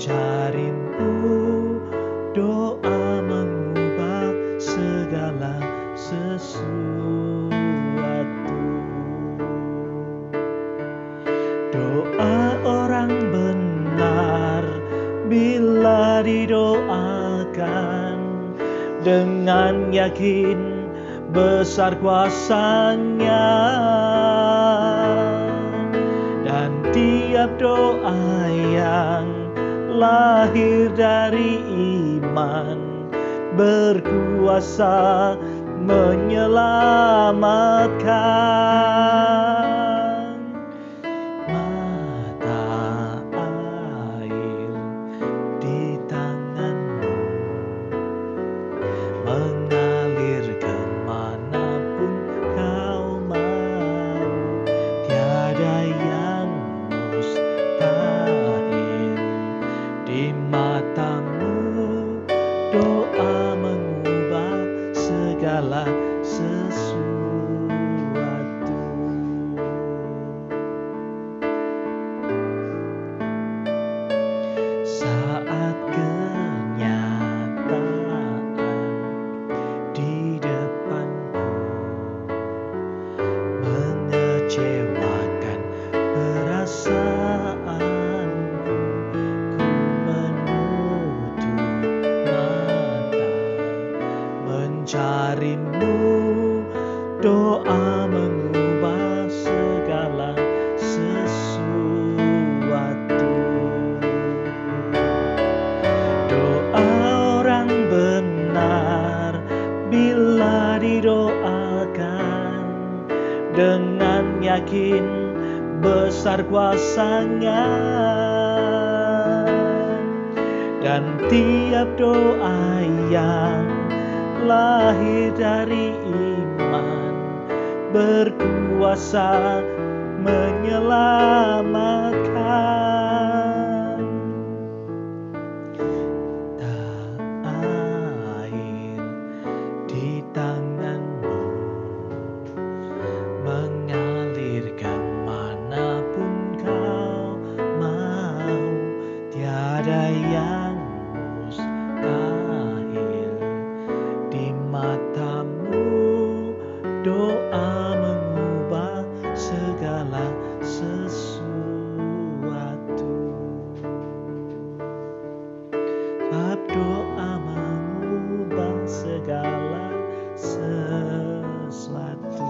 mencarimu. Doa mengubah segala sesuatu. Doa orang benar bila didoakan dengan yakin besar kuasanya. Dan tiap doa yang lahir dari iman berkuasa menyelamatkan. Mata air di tanganmu mengalir kemanapun kau mau. Tiada yang mustahil di matamu. Doa mengubah segala sesuatu. Saat kenyataan di depanku mengecewakan perasaanku, ku menutup mata mencarimu. Doa mengubah segala sesuatu. Doa orang benar bila didoakan dengan yakin besar kuasanya. Dan tiap doa yang lahir dari iman berkuasa menyelamatkan. Tak air di tanganmu mengalir kemanapun kau mau. Tiada yang mustahil di matamu. Doa mengubah segala sesuatu. Sebab doa mengubah segala sesuatu.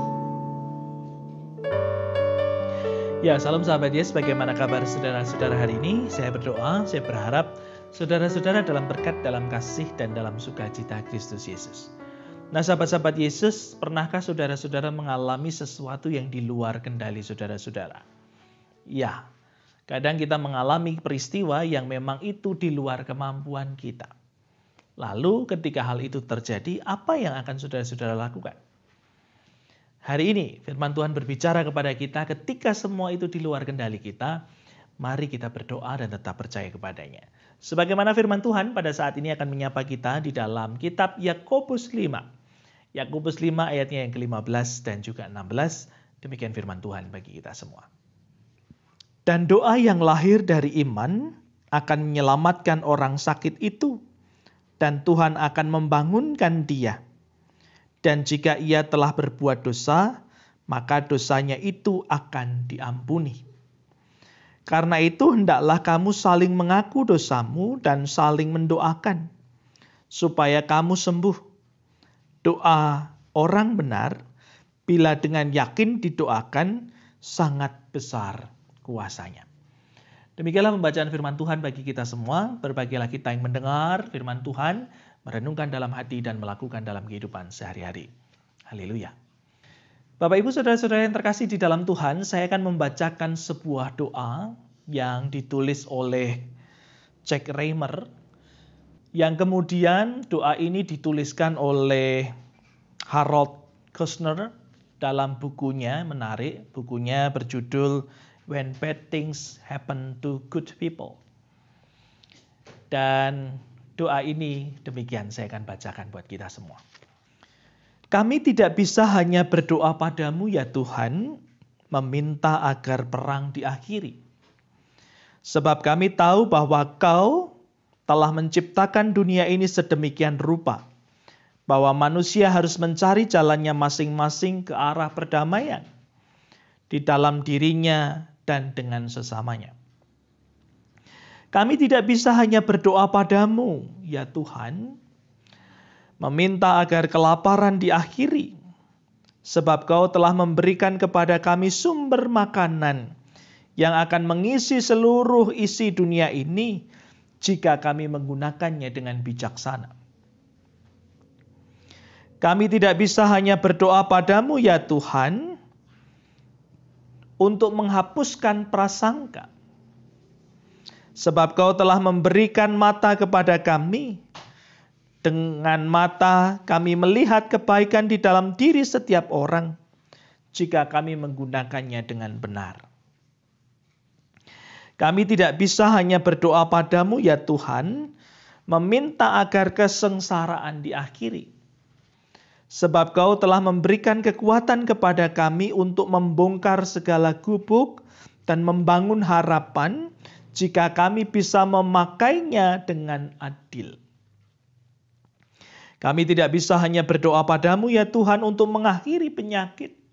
Ya, salam sahabat Yes, bagaimana kabar saudara-saudara hari ini? Saya berdoa, saya berharap saudara-saudara dalam berkat, dalam kasih, dan dalam sukacita Kristus Yesus. Nah, sahabat-sahabat Yesus, pernahkah saudara-saudara mengalami sesuatu yang di luar kendali saudara-saudara? Ya, kadang kita mengalami peristiwa yang memang itu di luar kemampuan kita. Lalu ketika hal itu terjadi, apa yang akan saudara-saudara lakukan? Hari ini firman Tuhan berbicara kepada kita, ketika semua itu di luar kendali kita, mari kita berdoa dan tetap percaya kepadanya. Sebagaimana firman Tuhan pada saat ini akan menyapa kita di dalam kitab Yakobus 5. Yakobus 5 ayatnya yang ke-15 dan juga 16. Demikian firman Tuhan bagi kita semua. Dan doa yang lahir dari iman akan menyelamatkan orang sakit itu, dan Tuhan akan membangunkan dia. Dan jika ia telah berbuat dosa, maka dosanya itu akan diampuni. Karena itu hendaklah kamu saling mengaku dosamu dan saling mendoakan, supaya kamu sembuh. Doa orang benar, bila dengan yakin didoakan, sangat besar kuasanya. Demikianlah pembacaan firman Tuhan bagi kita semua. Berbahagialah kita yang mendengar firman Tuhan, merenungkan dalam hati dan melakukan dalam kehidupan sehari-hari. Haleluya. Bapak Ibu saudara-saudara yang terkasih di dalam Tuhan, saya akan membacakan sebuah doa yang ditulis oleh Jack Raymer, yang kemudian doa ini dituliskan oleh Harold Kushner dalam bukunya, menarik, bukunya berjudul When Bad Things Happen to Good People. Dan doa ini demikian saya akan bacakan buat kita semua. Kami tidak bisa hanya berdoa padamu ya Tuhan, meminta agar perang diakhiri. Sebab kami tahu bahwa Kau telah menciptakan dunia ini sedemikian rupa, bahwa manusia harus mencari jalannya masing-masing ke arah perdamaian di dalam dirinya dan dengan sesamanya. Kami tidak bisa hanya berdoa padamu, ya Tuhan, meminta agar kelaparan diakhiri, sebab Kau telah memberikan kepada kami sumber makanan yang akan mengisi seluruh isi dunia ini jika kami menggunakannya dengan bijaksana. Kami tidak bisa hanya berdoa padamu, ya Tuhan, untuk menghapuskan prasangka, sebab Kau telah memberikan mata kepada kami. Dengan mata kami melihat kebaikan di dalam diri setiap orang jika kami menggunakannya dengan benar. Kami tidak bisa hanya berdoa padamu, ya Tuhan, meminta agar kesengsaraan diakhiri. Sebab Kau telah memberikan kekuatan kepada kami untuk membongkar segala gubuk dan membangun harapan jika kami bisa memakainya dengan adil. Kami tidak bisa hanya berdoa padamu, ya Tuhan, untuk mengakhiri penyakit.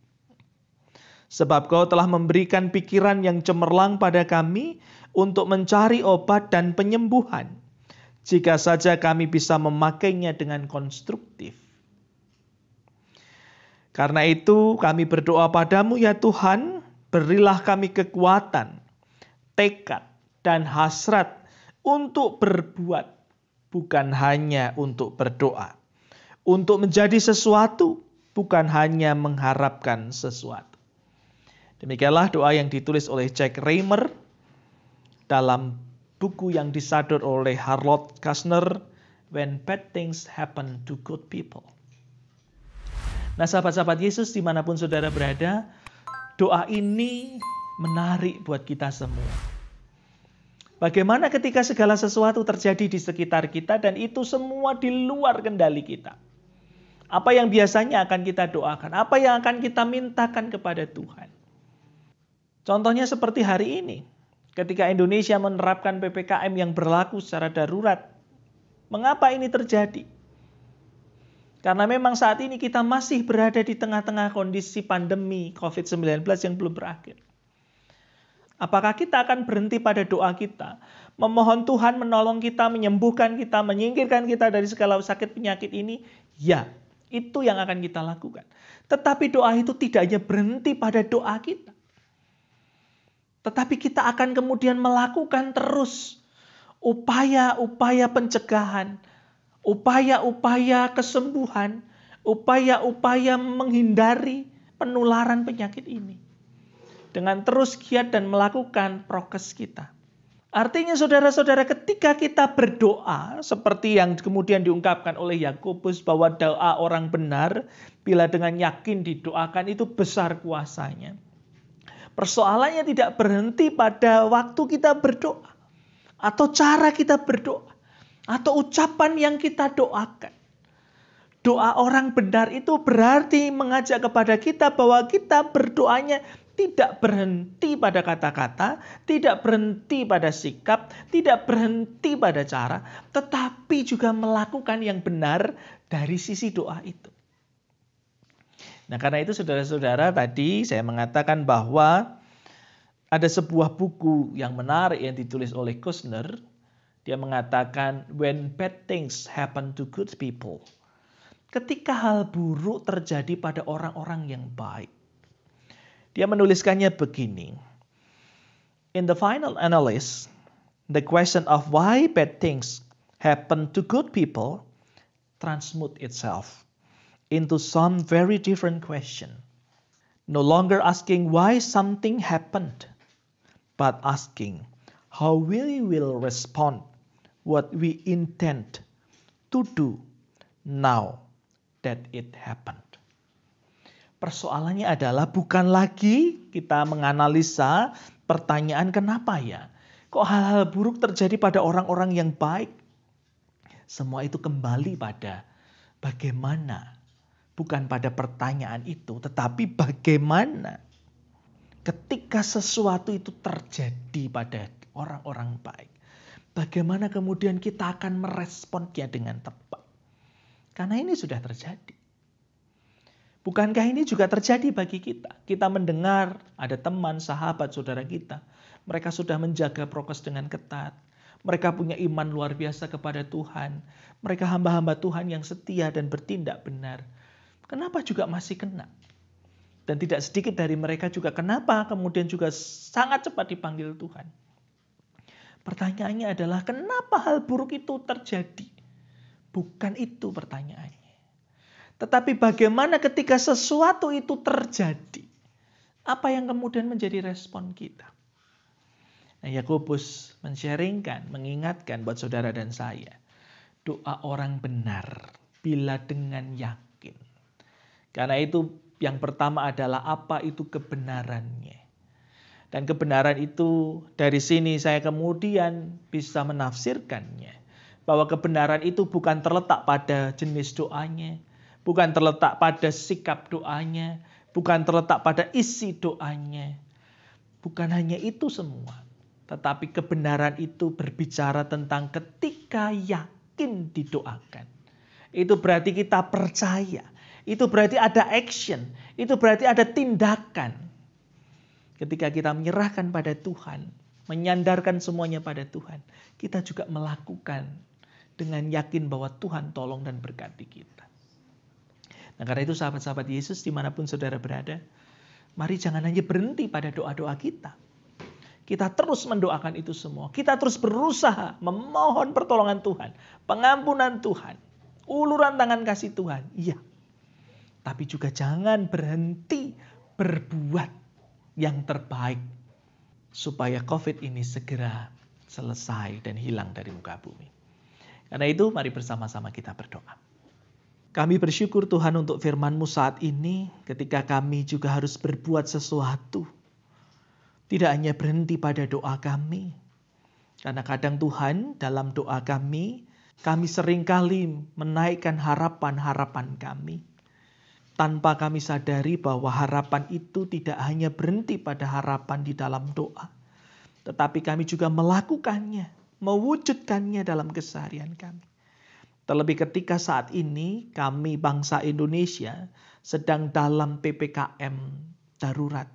Sebab Kau telah memberikan pikiran yang cemerlang pada kami untuk mencari obat dan penyembuhan, jika saja kami bisa memakainya dengan konstruktif. Karena itu kami berdoa padamu, ya Tuhan, berilah kami kekuatan, tekad, dan hasrat untuk berbuat, bukan hanya untuk berdoa. Untuk menjadi sesuatu, bukan hanya mengharapkan sesuatu. Demikianlah doa yang ditulis oleh Jack Raymer dalam buku yang disadur oleh Harold Kushner, When Bad Things Happen to Good People. Nah, sahabat-sahabat Yesus dimanapun saudara berada, doa ini menarik buat kita semua. Bagaimana ketika segala sesuatu terjadi di sekitar kita dan itu semua di luar kendali kita? Apa yang biasanya akan kita doakan? Apa yang akan kita mintakan kepada Tuhan? Contohnya seperti hari ini, ketika Indonesia menerapkan PPKM yang berlaku secara darurat. Mengapa ini terjadi? Karena memang saat ini kita masih berada di tengah-tengah kondisi pandemi COVID-19 yang belum berakhir. Apakah kita akan berhenti pada doa kita? Memohon Tuhan menolong kita, menyembuhkan kita, menyingkirkan kita dari segala sakit penyakit ini? Ya, itu yang akan kita lakukan. Tetapi doa itu tidak hanya berhenti pada doa kita. Tetapi kita akan kemudian melakukan terus upaya-upaya pencegahan, upaya-upaya kesembuhan, upaya-upaya menghindari penularan penyakit ini. Dengan terus giat dan melakukan prokes kita. Artinya saudara-saudara, ketika kita berdoa, seperti yang kemudian diungkapkan oleh Yakobus bahwa doa orang benar, bila dengan yakin didoakan itu besar kuasanya. Persoalannya tidak berhenti pada waktu kita berdoa, atau cara kita berdoa, atau ucapan yang kita doakan. Doa orang benar itu berarti mengajak kepada kita bahwa kita berdoanya tidak berhenti pada kata-kata, tidak berhenti pada sikap, tidak berhenti pada cara, tetapi juga melakukan yang benar dari sisi doa itu. Nah, karena itu saudara-saudara, tadi saya mengatakan bahwa ada sebuah buku yang menarik yang ditulis oleh Kushner. Dia mengatakan, When Bad Things Happen to Good People. Ketika hal buruk terjadi pada orang-orang yang baik. Dia menuliskannya begini. In the final analysis, the question of why bad things happen to good people transmute itself into some very different question. No longer asking why something happened, but asking how we will respond what we intend to do now that it happened. Persoalannya adalah bukan lagi kita menganalisa pertanyaan kenapa ya? Kok hal-hal buruk terjadi pada orang-orang yang baik? Semua itu kembali pada bagaimana. Bukan pada pertanyaan itu, tetapi bagaimana ketika sesuatu itu terjadi pada orang-orang baik. Bagaimana kemudian kita akan meresponnya dengan tepat? Karena ini sudah terjadi. Bukankah ini juga terjadi bagi kita? Kita mendengar ada teman, sahabat, saudara kita. Mereka sudah menjaga prokes dengan ketat. Mereka punya iman luar biasa kepada Tuhan. Mereka hamba-hamba Tuhan yang setia dan bertindak benar. Kenapa juga masih kena? Dan tidak sedikit dari mereka juga kenapa kemudian juga sangat cepat dipanggil Tuhan. Pertanyaannya adalah kenapa hal buruk itu terjadi? Bukan itu pertanyaannya. Tetapi bagaimana ketika sesuatu itu terjadi? Apa yang kemudian menjadi respon kita? Nah, Yakobus men-sharingkan, mengingatkan buat saudara dan saya. Doa orang benar bila dengan yakin. Karena itu yang pertama adalah apa itu kebenarannya. Dan kebenaran itu dari sini saya kemudian bisa menafsirkannya. Bahwa kebenaran itu bukan terletak pada jenis doanya. Bukan terletak pada sikap doanya. Bukan terletak pada isi doanya. Bukan hanya itu semua. Tetapi kebenaran itu berbicara tentang ketika yakin didoakan. Itu berarti kita percaya. Itu berarti ada action. Itu berarti ada tindakan. Ketika kita menyerahkan pada Tuhan. Menyandarkan semuanya pada Tuhan. Kita juga melakukan dengan yakin bahwa Tuhan tolong dan berkati kita. Nah, karena itu sahabat-sahabat Yesus dimanapun saudara berada, mari jangan hanya berhenti pada doa-doa kita. Kita terus mendoakan itu semua. Kita terus berusaha memohon pertolongan Tuhan, pengampunan Tuhan, uluran tangan kasih Tuhan. Iya. Tapi juga jangan berhenti berbuat yang terbaik supaya COVID ini segera selesai dan hilang dari muka bumi. Karena itu mari bersama-sama kita berdoa. Kami bersyukur Tuhan untuk firman-Mu saat ini ketika kami juga harus berbuat sesuatu. Tidak hanya berhenti pada doa kami. Karena kadang Tuhan dalam doa kami seringkali menaikkan harapan-harapan kami. Tanpa kami sadari bahwa harapan itu tidak hanya berhenti pada harapan di dalam doa. Tetapi kami juga melakukannya, mewujudkannya dalam keseharian kami. Terlebih ketika saat ini kami bangsa Indonesia sedang dalam PPKM darurat.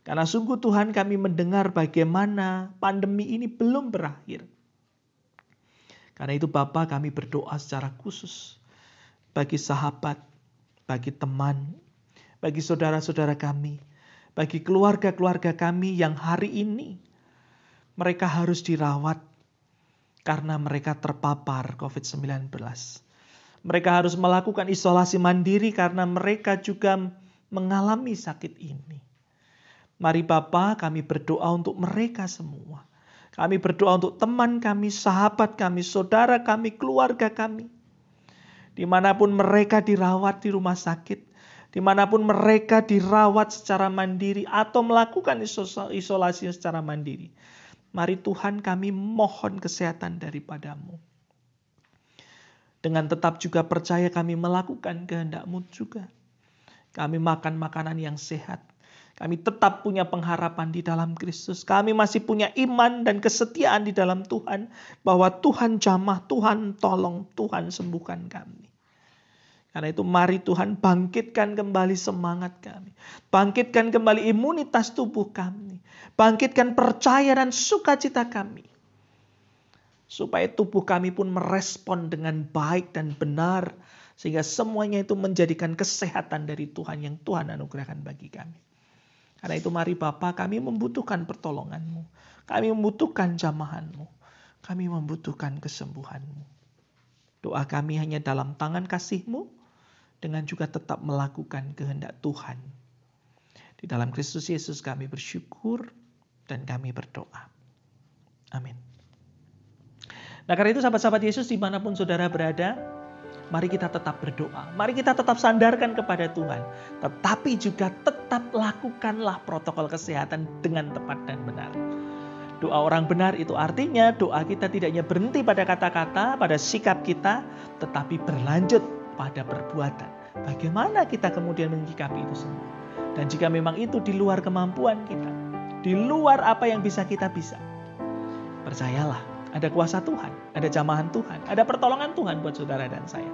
Karena sungguh Tuhan kami mendengar bagaimana pandemi ini belum berakhir. Karena itu Bapa kami berdoa secara khusus bagi sahabat, bagi teman, bagi saudara-saudara kami, bagi keluarga-keluarga kami yang hari ini mereka harus dirawat. Karena mereka terpapar COVID-19. Mereka harus melakukan isolasi mandiri karena mereka juga mengalami sakit ini. Mari Bapa kami berdoa untuk mereka semua. Kami berdoa untuk teman kami, sahabat kami, saudara kami, keluarga kami. Dimanapun mereka dirawat di rumah sakit. Dimanapun mereka dirawat secara mandiri atau melakukan isolasi secara mandiri. Mari Tuhan kami mohon kesehatan daripada-Mu. Dengan tetap juga percaya kami melakukan kehendak-Mu juga. Kami makan makanan yang sehat. Kami tetap punya pengharapan di dalam Kristus. Kami masih punya iman dan kesetiaan di dalam Tuhan. Bahwa Tuhan jamah, Tuhan tolong, Tuhan sembuhkan kami. Karena itu mari Tuhan bangkitkan kembali semangat kami. Bangkitkan kembali imunitas tubuh kami. Bangkitkan percaya dan sukacita kami. Supaya tubuh kami pun merespon dengan baik dan benar. Sehingga semuanya itu menjadikan kesehatan dari Tuhan yang Tuhan anugerahkan bagi kami. Karena itu mari Bapa kami membutuhkan pertolongan-Mu. Kami membutuhkan jamahan-Mu. Kami membutuhkan kesembuhan-Mu. Doa kami hanya dalam tangan kasih-Mu. Dengan juga tetap melakukan kehendak Tuhan. Di dalam Kristus Yesus kami bersyukur dan kami berdoa. Amin. Nah karena itu sahabat-sahabat Yesus dimanapun saudara berada, mari kita tetap berdoa. Mari kita tetap sandarkan kepada Tuhan. Tetapi juga tetap lakukanlah protokol kesehatan dengan tepat dan benar. Doa orang benar itu artinya doa kita tidak hanya berhenti pada kata-kata, pada sikap kita, tetapi berlanjut pada perbuatan. Bagaimana kita kemudian menyikapi itu semua. Dan jika memang itu di luar kemampuan kita, di luar apa yang bisa kita bisa, percayalah, ada kuasa Tuhan, ada jamahan Tuhan, ada pertolongan Tuhan buat saudara dan saya.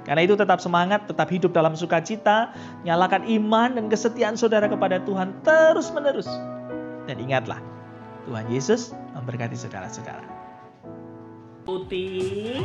Karena itu tetap semangat, tetap hidup dalam sukacita, nyalakan iman dan kesetiaan saudara kepada Tuhan terus menerus. Dan ingatlah, Tuhan Yesus memberkati saudara-saudara. Putih.